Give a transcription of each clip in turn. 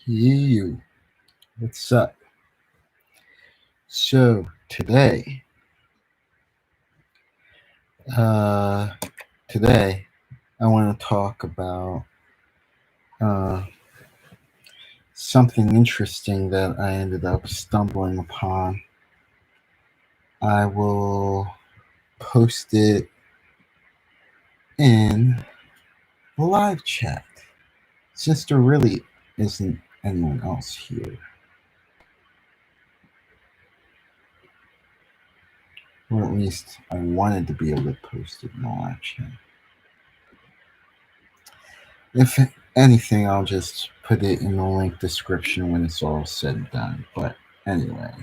You, what's up? So uh, today I want to talk about uh, something interesting that I ended up stumbling upon. I will post it in the live chat since there really isn't anyone else here, or at least I wanted to be able to post it in the live chat. If anything, I'll just put it in the link description when it's all said and done. But anyway,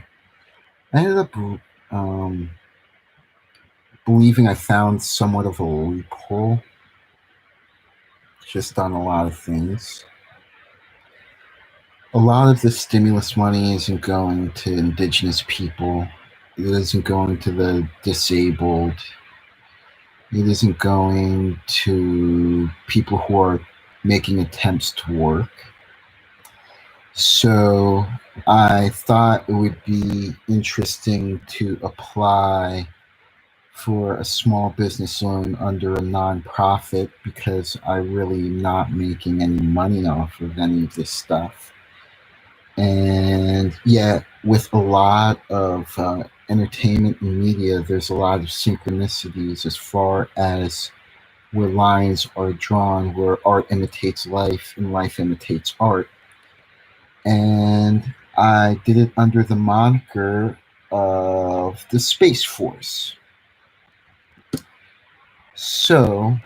I ended up um, believing I found somewhat of a loophole just on a lot of things. A lot of the stimulus money isn't going to indigenous people. It isn't going to the disabled. It isn't going to people who are making attempts to work. So I thought it would be interesting to apply for a small business loan under a nonprofit because I really am not making any money off of any of this stuff. And yet, with a lot of entertainment and media, there's a lot of synchronicities as far as where lines are drawn, where art imitates life and life imitates art. And I did it under the moniker of the Space Force. So,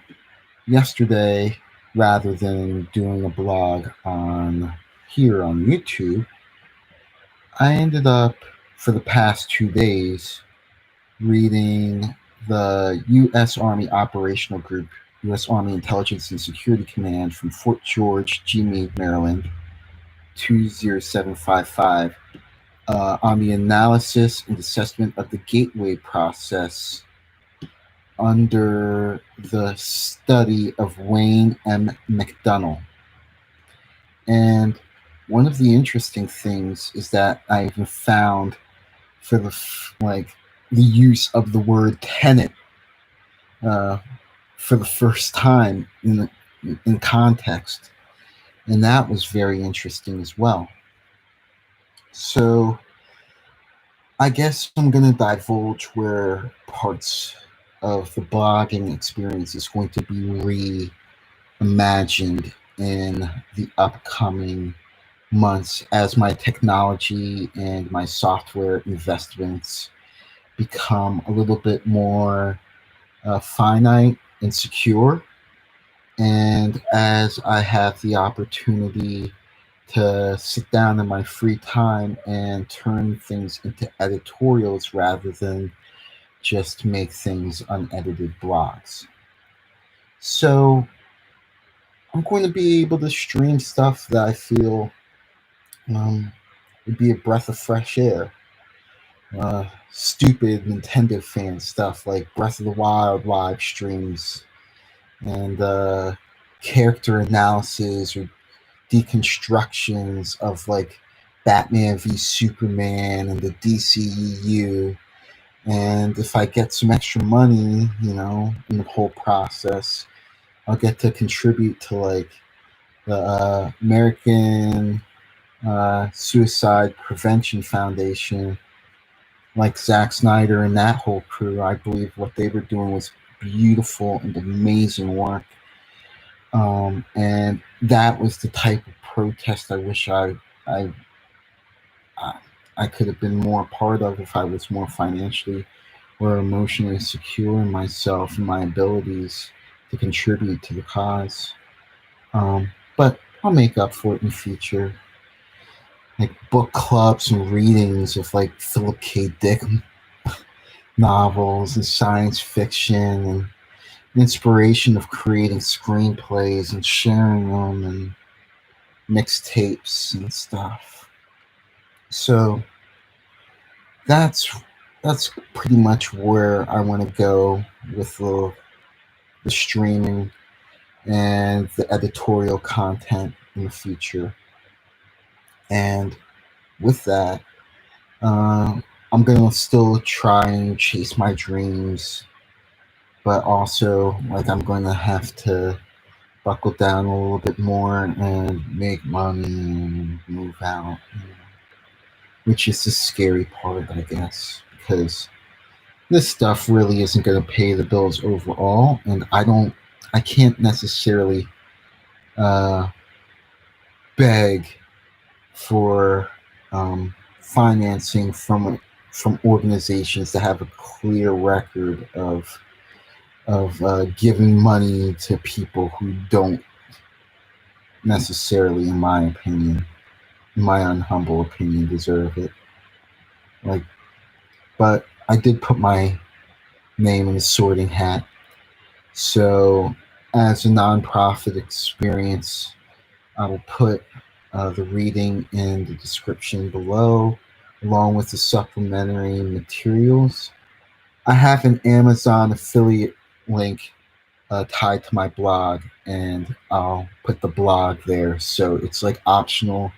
yesterday, rather than doing a blog on here on YouTube, I ended up for the past 2 days reading the U.S. Army Operational Group, U.S. Army Intelligence and Security Command from Fort George, G. Meade, Maryland, 20755, on the analysis and assessment of the gateway process under the study of WayneM.McDonnell. And one of the interesting things is that I even found for the use of the word tenant for the first time in context, and that was very interesting as well. So I guess I'm going to divulge where parts of the blogging experience is going to be reimagined in the upcoming months as my technology and my software investments become a little bit more finite and secure. And as I have the opportunity to sit down in my free time and turn things into editorials rather than just make things unedited blogs. So I'm going to be able to stream stuff that I feel would be a breath of fresh air. Stupid Nintendo fan stuff like Breath of the Wild live streams and character analysis or deconstructions of like Batman v Superman and the DCEU. And if I get some extra money, in the whole process, I'll get to contribute to like the American Suicide Prevention Foundation, like Zack Snyder and that whole crew. I believe what they were doing was beautiful and amazing work. And that was the type of protest I wish I could have been more part of if I was more financially or emotionally secure in myself and my abilities to contribute to the cause. But I'll make up for it in the future. Like book clubs and readings of like Philip K. Dick novels and science fiction and inspiration of creating screenplays and sharing them and mixtapes and stuff. So that's pretty much where I want to go with the streaming and the editorial content in the future. And with that, uh, I'm gonna still try and chase my dreams, but also like I'm gonna have to buckle down a little bit more and make money and move out, which is the scary part, I guess, because this stuff really isn't going to pay the bills overall, and I can't necessarily uh, beg for financing from organizations that have a clear record of giving money to people who don't necessarily, in my opinion, in my unhumble opinion, deserve it. Like, but I did put my name in the sorting hat. So, as a nonprofit experience, I will put the reading in the description below, along with the supplementary materials. I have an Amazon affiliate link tied to my blog, and I'll put the blog there. So it's like optional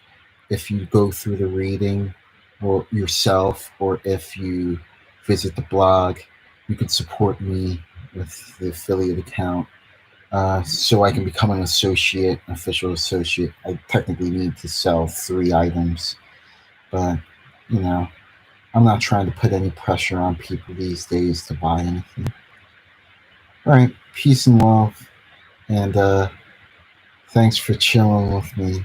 if you go through the reading or yourself, or if you visit the blog, you can support me with the affiliate account. So I can become an associate, official associate. I technically need to sell 3 items, but you know, I'm not trying to put any pressure on people these days to buy anything. All right, peace and love, and thanks for chilling with me.